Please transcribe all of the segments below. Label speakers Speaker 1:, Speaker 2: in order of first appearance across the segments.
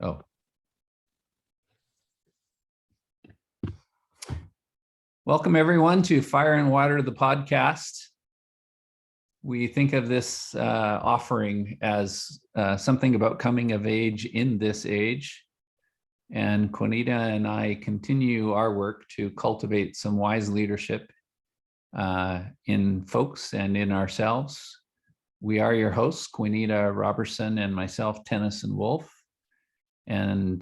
Speaker 1: Oh. Welcome everyone to Fire and Water, the podcast. We think of this offering as something about coming of age in this age. And Quanita and I continue our work to cultivate some wise leadership in folks and in ourselves. We are your hosts, Quanita Robertson and myself, Tenneson Wolf. And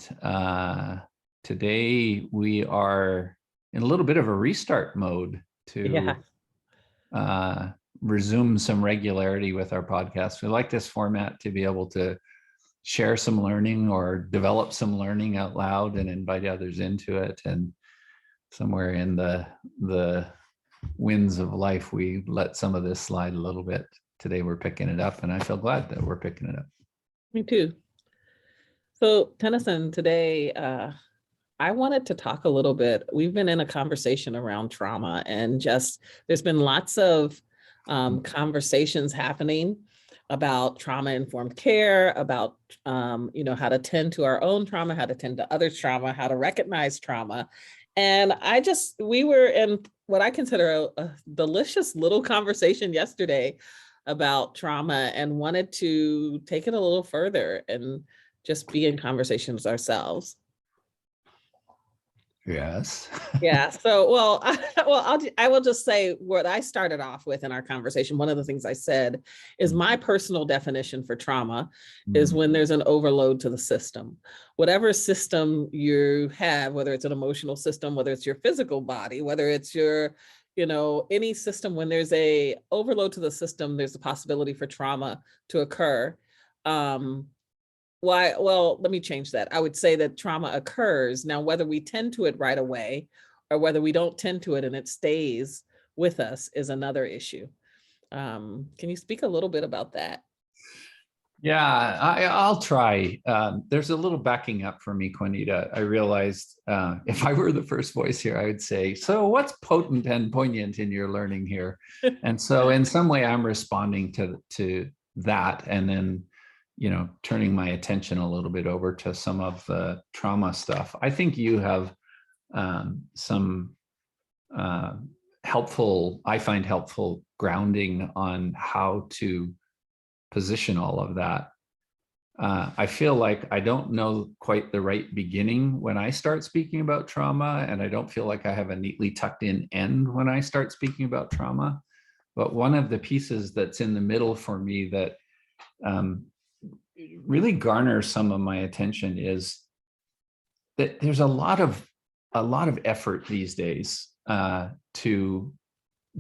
Speaker 1: today we are in a little bit of a restart mode to resume some regularity with our podcast. We like this format to be able to share some learning or develop some learning out loud and invite others into it. And somewhere in the winds of life, we let some of this slide a little bit. Today we're picking it up, and I feel glad that we're picking it up.
Speaker 2: Me too. So Tenneson, today, I wanted to talk a little bit. We've been in a conversation around trauma, and just there's been lots of conversations happening about trauma-informed care, about how to tend to our own trauma, how to tend to others' trauma, how to recognize trauma. And we were in what I consider a delicious little conversation yesterday about trauma, and wanted to take it a little further and just be in conversations ourselves.
Speaker 1: Yes.
Speaker 2: Yeah. So, I will just say what I started off with in our conversation. One of the things I said is my personal definition for trauma is when there's an overload to the system. Whatever system you have, whether it's an emotional system, whether it's your physical body, whether it's your, any system, when there's a overload to the system, there's a possibility for trauma to occur. Well, let me change that. I would say that trauma occurs. Now, whether we tend to it right away or whether we don't tend to it and it stays with us is another issue. Can you speak a little bit about that?
Speaker 1: Yeah, I'll try. There's a little backing up for me, Quanita. I realized if I were the first voice here, I would say, so what's potent and poignant in your learning here? And so in some way, I'm responding to that, and then turning my attention a little bit over to some of the trauma stuff. I think you have some I find helpful grounding on how to position all of that. I feel like I don't know quite the right beginning when I start speaking about trauma, and I don't feel like I have a neatly tucked in end when I start speaking about trauma. But one of the pieces that's in the middle for me that really garners some of my attention is that there's a lot of effort these days to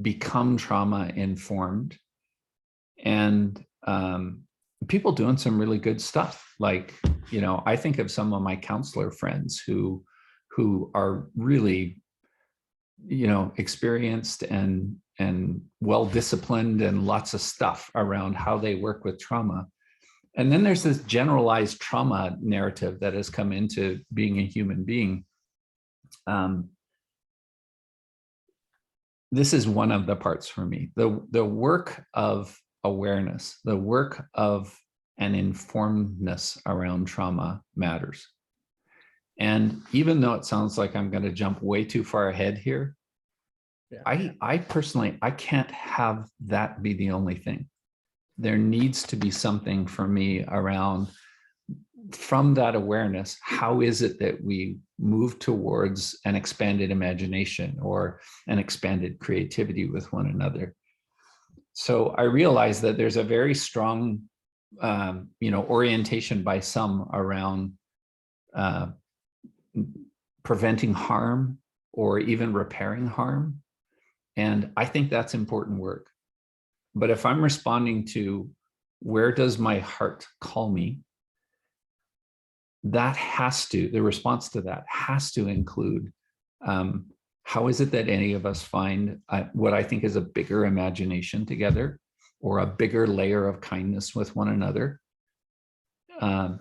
Speaker 1: become trauma informed, and people doing some really good stuff. Like, I think of some of my counselor friends who are really, experienced and well-disciplined, and lots of stuff around how they work with trauma. And then there's this generalized trauma narrative that has come into being a human being. This is one of the parts for me. The work of awareness, the work of an informedness around trauma matters. And even though it sounds like I'm going to jump way too far ahead here, I personally, I can't have that be the only thing. There needs to be something for me around, from that awareness, how is it that we move towards an expanded imagination or an expanded creativity with one another? So I realize that there's a very strong, orientation by some around preventing harm or even repairing harm. And I think that's important work. But if I'm responding to where does my heart call me, the response to that has to include how is it that any of us find what I think is a bigger imagination together, or a bigger layer of kindness with one another. And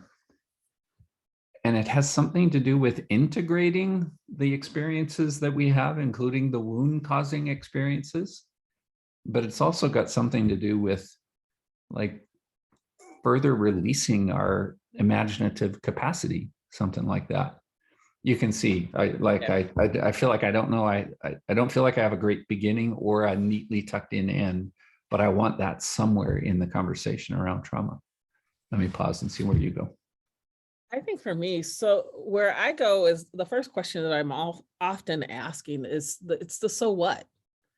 Speaker 1: it has something to do with integrating the experiences that we have, including the wound-causing experiences. But it's also got something to do with, like, further releasing our imaginative capacity, something like that. You can see, I feel like I don't know, I don't feel like I have a great beginning or a neatly tucked in end, but I want that somewhere in the conversation around trauma. Let me pause and see where you go.
Speaker 2: I think for me, so where I go is the first question that I'm often asking is it's the so what?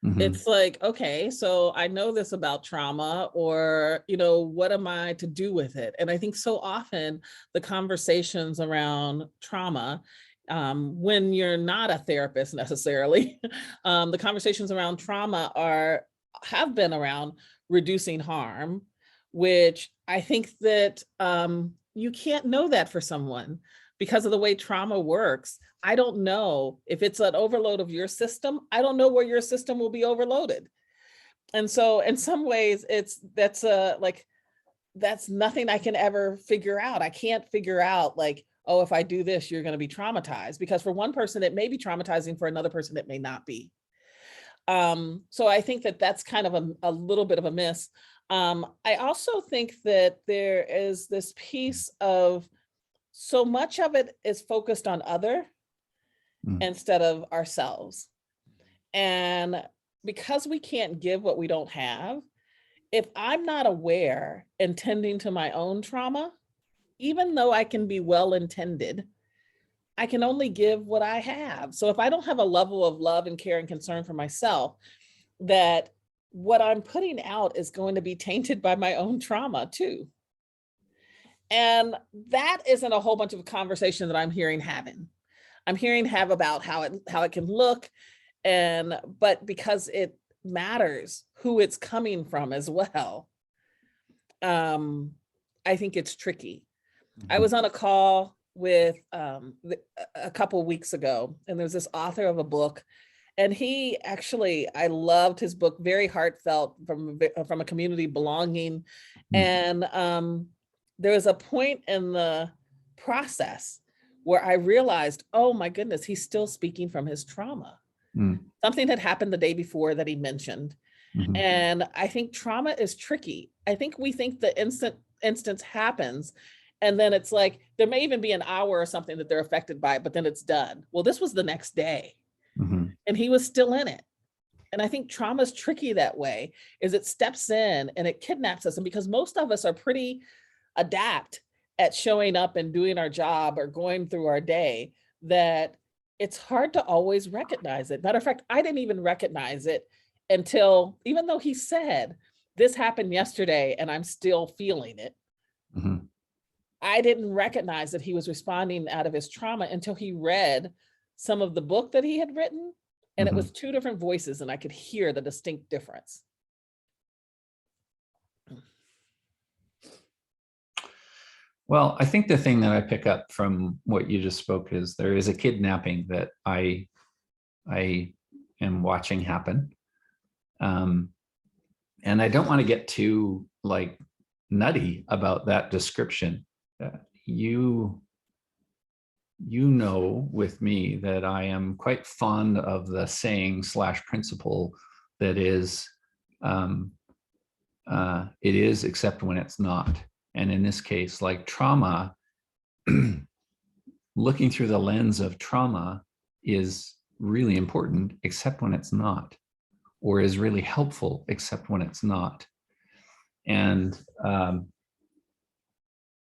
Speaker 1: Mhm.
Speaker 2: It's like, okay, so I know this about trauma, or, what am I to do with it? And I think so often the conversations around trauma, when you're not a therapist necessarily, the conversations around trauma have been around reducing harm, which I think that you can't know that for someone because of the way trauma works. I don't know if it's an overload of your system. I don't know where your system will be overloaded. And so in some ways that's nothing I can ever figure out. I can't figure out like, oh, if I do this, you're going to be traumatized, because for one person, it may be traumatizing, for another person, it may not be. So I think that that's kind of a little bit of a miss. I also think that there is this piece of, so much of it is focused on other instead of ourselves. And because we can't give what we don't have, if I'm not aware and tending to my own trauma, even though I can be well intended, I can only give what I have. So if I don't have a level of love and care and concern for myself, that what I'm putting out is going to be tainted by my own trauma too. And that isn't a whole bunch of conversation that I'm hearing have about how it can look, but because it matters who it's coming from as well, I think it's tricky. I was on a call with a couple weeks ago, and there's this author of a book, and I loved his book, very heartfelt, from a community belonging. And there was a point in the process where I realized, oh my goodness, he's still speaking from his trauma. Something had happened the day before that he mentioned. And I think trauma is tricky. I think we think the instance happens, and then it's like, there may even be an hour or something that they're affected by it, but then it's done. Well, this was the next day, and he was still in it. And I think trauma is tricky that way, is it steps in and it kidnaps us. And because most of us are pretty adept at showing up and doing our job or going through our day, that it's hard to always recognize it. Matter of fact, I didn't even recognize it until, even though he said, this happened yesterday and I'm still feeling it, I didn't recognize that he was responding out of his trauma until he read some of the book that he had written. And it was two different voices, and I could hear the distinct difference.
Speaker 1: Well, I think the thing that I pick up from what you just spoke is there is a kidnapping that I am watching happen. And I don't want to get too like nutty about that description. You know with me that I am quite fond of the saying / principle that is, it is except when it's not. And in this case, like trauma, looking through the lens of trauma is really important, except when it's not, or is really helpful, except when it's not. And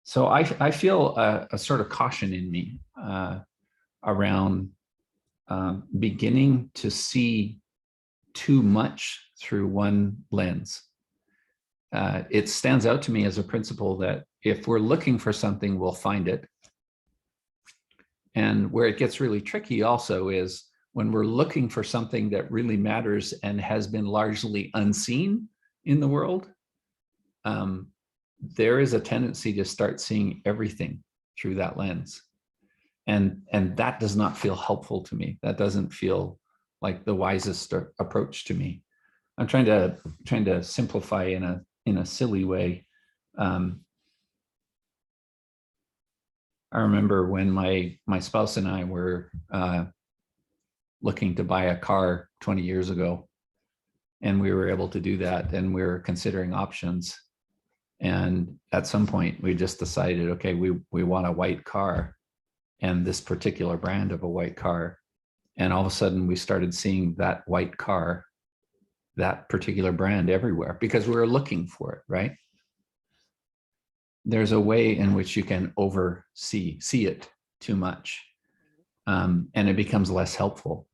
Speaker 1: so I feel a sort of caution in me around beginning to see too much through one lens. It stands out to me as a principle that if we're looking for something, we'll find it. And where it gets really tricky also is when we're looking for something that really matters and has been largely unseen in the world, there is a tendency to start seeing everything through that lens. And that does not feel helpful to me. That doesn't feel like the wisest approach to me. I'm trying to simplify in a silly way. I remember when my spouse and I were looking to buy a car 20 years ago, and we were able to do that, and we were considering options. And at some point we just decided, okay, we want a white car and this particular brand of a white car. And all of a sudden we started seeing that white car, that particular brand everywhere because we were looking for it, right? There's a way in which you can see it too much. And it becomes less helpful.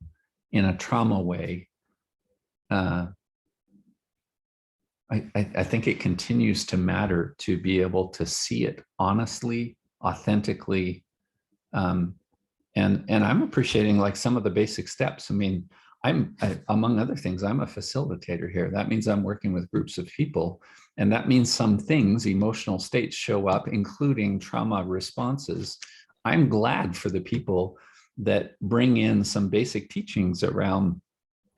Speaker 1: In a trauma way, I think it continues to matter to be able to see it honestly, authentically, and I'm appreciating like some of the basic steps. I mean, among other things, I'm a facilitator here. That means I'm working with groups of people, and that means some things, emotional states show up, including trauma responses. I'm glad for the people that bring in some basic teachings around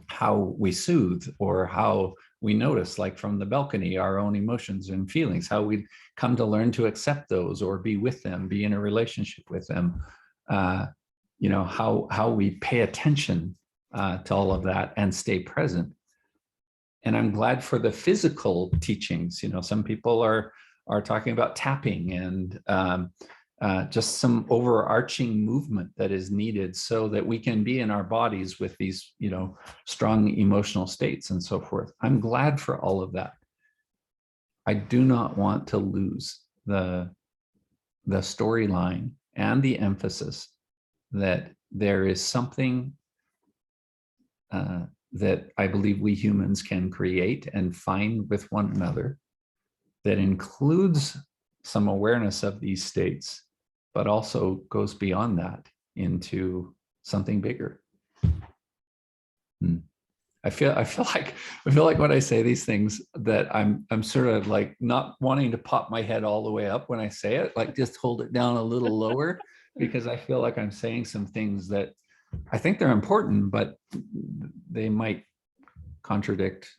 Speaker 1: how we soothe or how we notice, like from the balcony, our own emotions and feelings, how we come to learn to accept those or be with them, be in a relationship with them. How we pay attention to all of that and stay present. And I'm glad for the physical teachings. Some people are talking about tapping and just some overarching movement that is needed so that we can be in our bodies with these, strong emotional states and so forth. I'm glad for all of that. I do not want to lose the storyline and the emphasis that there is something that I believe we humans can create and find with one another that includes some awareness of these states, but also goes beyond that into something bigger. I feel like when I say these things that I'm sort of like not wanting to pop my head all the way up when I say it, like just hold it down a little lower, because I feel like I'm saying some things that I think they're important, but they might contradict,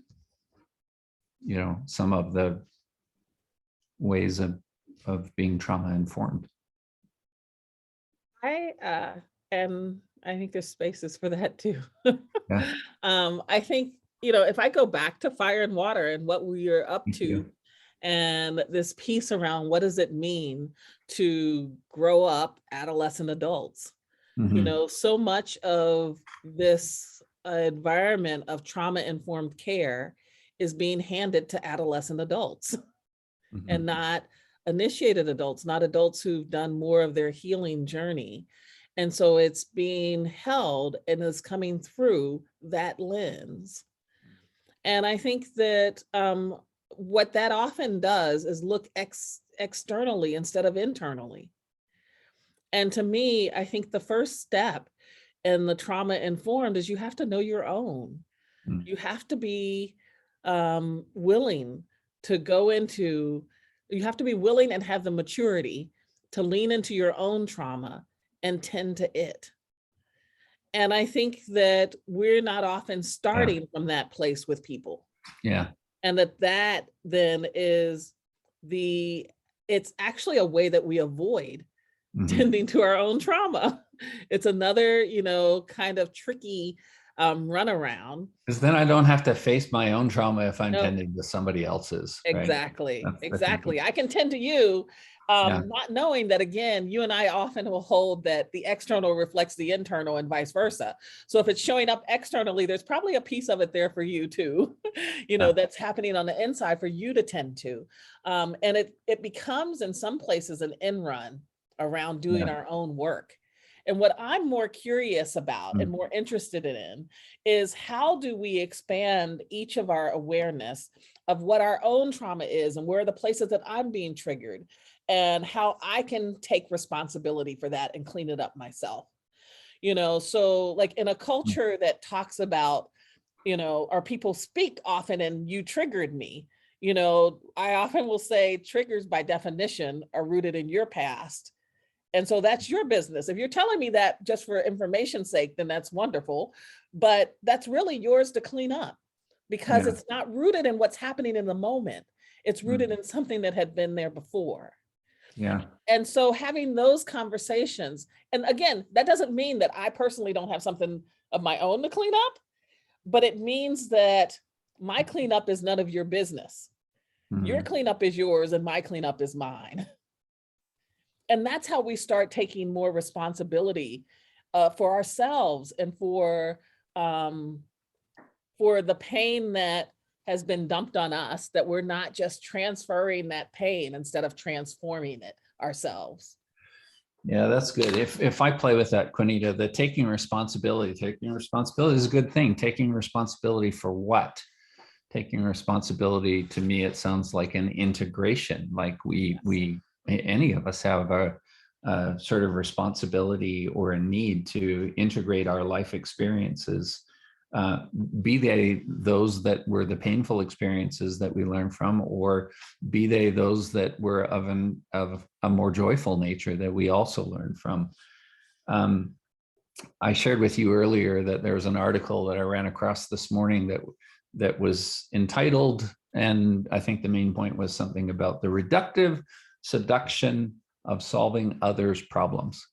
Speaker 1: some of the ways of being trauma informed.
Speaker 2: I think there's spaces for that too.
Speaker 1: Yeah.
Speaker 2: I think, if I go back to Fire and Water and what we are up
Speaker 1: Thank
Speaker 2: to,
Speaker 1: you.
Speaker 2: and this piece around what does it mean to grow up adolescent adults,
Speaker 1: Mhm.
Speaker 2: so much of this environment of trauma-informed care is being handed to adolescent adults and
Speaker 1: Mhm.
Speaker 2: not initiated adults, not adults who've done more of their healing journey. And so it's being held and is coming through that lens. And I think that what that often does is look externally instead of internally. And to me, I think the first step in the trauma informed is you have to know your own.
Speaker 1: Mm.
Speaker 2: You have to be willing to go into, you have to be willing and have the maturity to lean into your own trauma and tend to it. And I think that we're not often
Speaker 1: Yeah.
Speaker 2: starting from that place with people.
Speaker 1: Yeah.
Speaker 2: And that then is it's actually a way that we avoid
Speaker 1: Mhm.
Speaker 2: tending to our own trauma. It's another, kind of tricky runaround.
Speaker 1: Because then I don't have to face my own trauma if I'm
Speaker 2: No,
Speaker 1: tending to somebody else's, right?
Speaker 2: exactly.
Speaker 1: I think,
Speaker 2: I can tend to you,
Speaker 1: yeah,
Speaker 2: not knowing that, again, you and I often will hold that the external reflects the internal and vice versa. So if it's showing up externally, there's probably a piece of it there for you too,
Speaker 1: yeah,
Speaker 2: that's happening on the inside for you to tend to. And it becomes in some places an end run around doing
Speaker 1: yeah.
Speaker 2: our own work. And what I'm more curious about and
Speaker 1: Mm.
Speaker 2: more interested in is how do we expand each of our awareness of what our own trauma is and where are the places that I'm being triggered and how I can take responsibility for that and clean it up myself. So like in a
Speaker 1: Mm.
Speaker 2: culture that talks about, or people speak often and you triggered me, I often will say triggers by definition are rooted in your past. And so that's your business. If you're telling me that just for information's sake, then that's wonderful. But that's really yours to clean up because
Speaker 1: Yeah.
Speaker 2: it's not rooted in what's happening in the moment. It's rooted
Speaker 1: Mm.
Speaker 2: in something that had been there before.
Speaker 1: Yeah.
Speaker 2: And so having those conversations, and again, that doesn't mean that I personally don't have something of my own to clean up, but it means that my cleanup is none of your business. Your cleanup is yours and my cleanup is mine. And that's how we start taking more responsibility for ourselves and for the pain that has been dumped on us, that we're not just transferring that pain instead of transforming it ourselves.
Speaker 1: Yeah, that's good. If I play with that, Quanita, the taking responsibility is a good thing. Taking responsibility for what? Taking responsibility, to me, it sounds like an integration. Like any of us have a sort of responsibility or a need to integrate our life experiences, be they those that were the painful experiences that we learn from, or be they those that were of a more joyful nature that we also learn from. I shared with you earlier that there was an article that I ran across this morning that was entitled, and I think the main point was something about the reductive seduction of solving others' problems.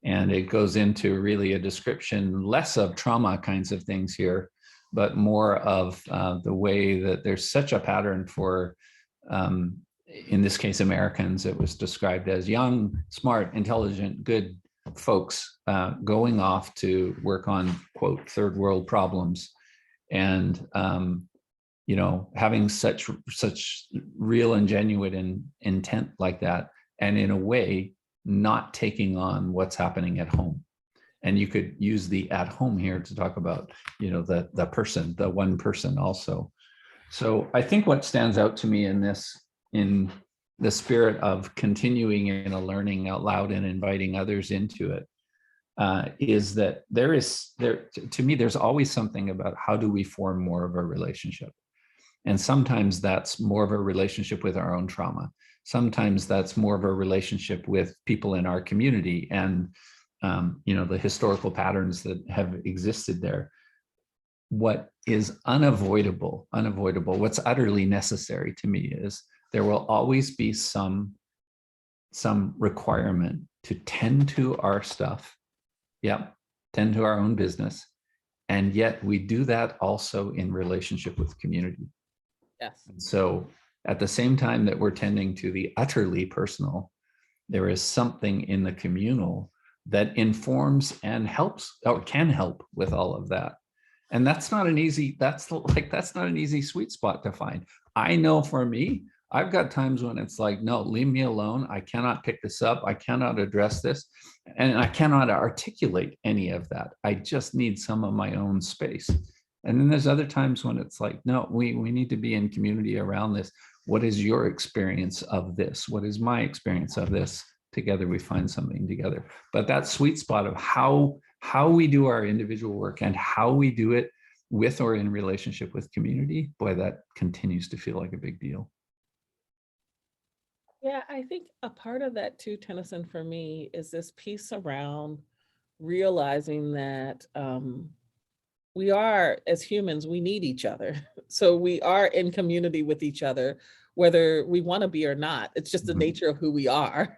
Speaker 1: And it goes into really a description less of trauma kinds of things here, but more of the way that there's such a pattern for, in this case, Americans. It was described as young, smart, intelligent, good folks going off to work on, quote, third world problems, and having such real and genuine intent like that, and in a way not taking on what's happening at home. And you could use the at home here to talk about the person, the one person also. So I think what stands out to me in the spirit of continuing in a learning out loud and inviting others into it, is that to me, there's always something about how do we form more of a relationship. And sometimes that's more of a relationship with our own trauma. Sometimes that's more of a relationship with people in our community and the historical patterns that have existed there. What is unavoidable, what's utterly necessary to me is there will always be some requirement to tend to our stuff. Tend to our own business. And yet we do that also in relationship with community.
Speaker 2: Yes.
Speaker 1: And so at the same time that we're tending to the utterly personal, there is something in the communal that informs and helps or can help with all of that. And that's not an easy sweet spot to find. I know for me, I've got times when it's like, no, leave me alone. I cannot pick this up. I cannot address this. And I cannot articulate any of that. I just need some of my own space. And then there's other times when it's like, no, we need to be in community around this. What is your experience of this? What is my experience of this? Together we find something together. But that sweet spot of how we do our individual work and how we do it with or in relationship with community, boy, that continues to feel like a big deal.
Speaker 2: Yeah, I think a part of that too, Tennyson, for me, is this piece around realizing that we are, as humans, we need each other. So we are in community with each other, whether we want to be or not. It's just the nature of who we are.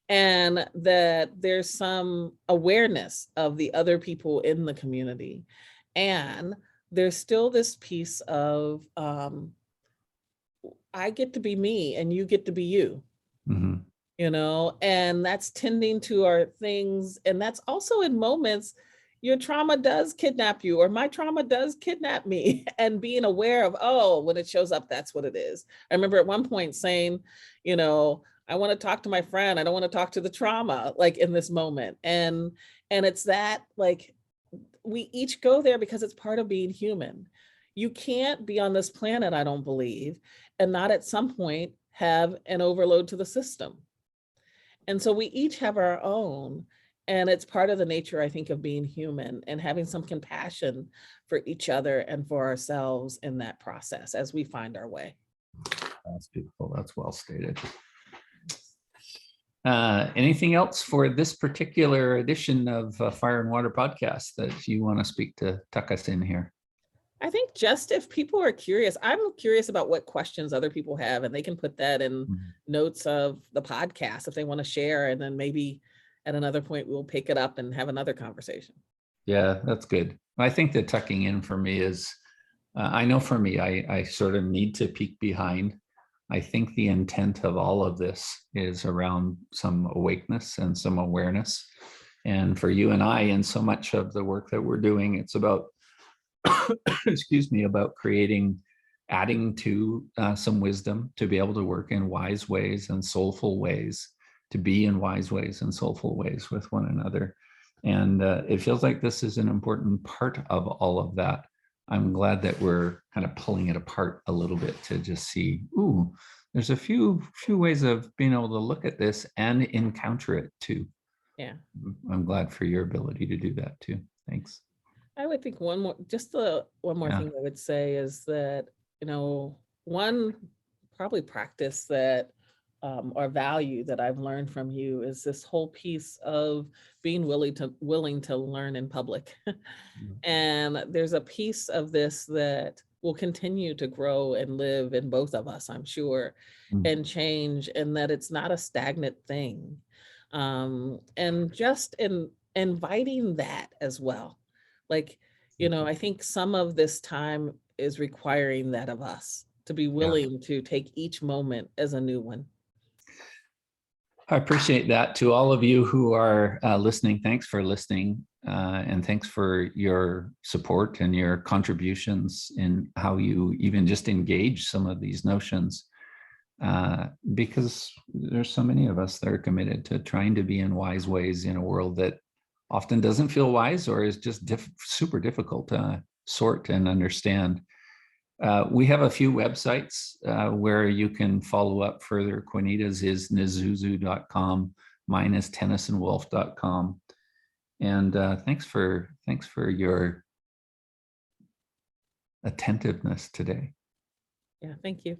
Speaker 2: And that there's some awareness of the other people in the community. And there's still this piece of, I get to be me and you get to be you. And that's tending to our things. And that's also in moments your trauma does kidnap you, or my trauma does kidnap me, and being aware of, oh, when it shows up, that's what it is. I remember at one point saying, I want to talk to my friend. I don't want to talk to the trauma, like in this moment. And it's that, like, we each go there because it's part of being human. You can't be on this planet, I don't believe, and not at some point have an overload to the system. And so we each have our own, and it's part of the nature, I think, of being human and having some compassion for each other and for ourselves in that process as we find our way.
Speaker 1: That's beautiful. That's well stated. Anything else for this particular edition of Fire and Water Podcast that you want to speak to tuck us in here?
Speaker 2: I think just if people are curious, I'm curious about what questions other people have, and they can put that in notes of the podcast if they want to share, and then maybe at another point we'll pick it up and have another conversation.
Speaker 1: Yeah, that's good. I think the tucking in for me is, I know for me, I sort of need to peek behind I think the intent of all of this is around some awakeness and some awareness. And for you and I, in so much of the work that we're doing, it's about, excuse me, about creating, adding to some wisdom to be able to work in wise ways and soulful ways, to be in wise ways and soulful ways with one another. And it feels like this is an important part of all of that. I'm glad that we're kind of pulling it apart a little bit to just see, ooh, there's a few ways of being able to look at this and encounter it too.
Speaker 2: Yeah.
Speaker 1: I'm glad for your ability to do that too. Thanks.
Speaker 2: I would think one more, one more
Speaker 1: Yeah.
Speaker 2: thing I would say is that, one probably practice that or value that I've learned from you is this whole piece of being willing to learn in public. And there's a piece of this that will continue to grow and live in both of us, I'm sure, and change, and that it's not a stagnant thing. And just in inviting that as well. Like, I think some of this time is requiring that of us to be
Speaker 1: Yeah.
Speaker 2: willing to take each moment as a new one.
Speaker 1: I appreciate that. To all of you who are listening, thanks for listening. And thanks for your support and your contributions in how you even just engage some of these notions. Because there's so many of us that are committed to trying to be in wise ways in a world that often doesn't feel wise or is just super difficult to sort and understand. We have a few websites where you can follow up further. Quanita's is nizuzu.com. Mine is tennysonwolf.com. And thanks for your attentiveness today.
Speaker 2: Yeah, thank you.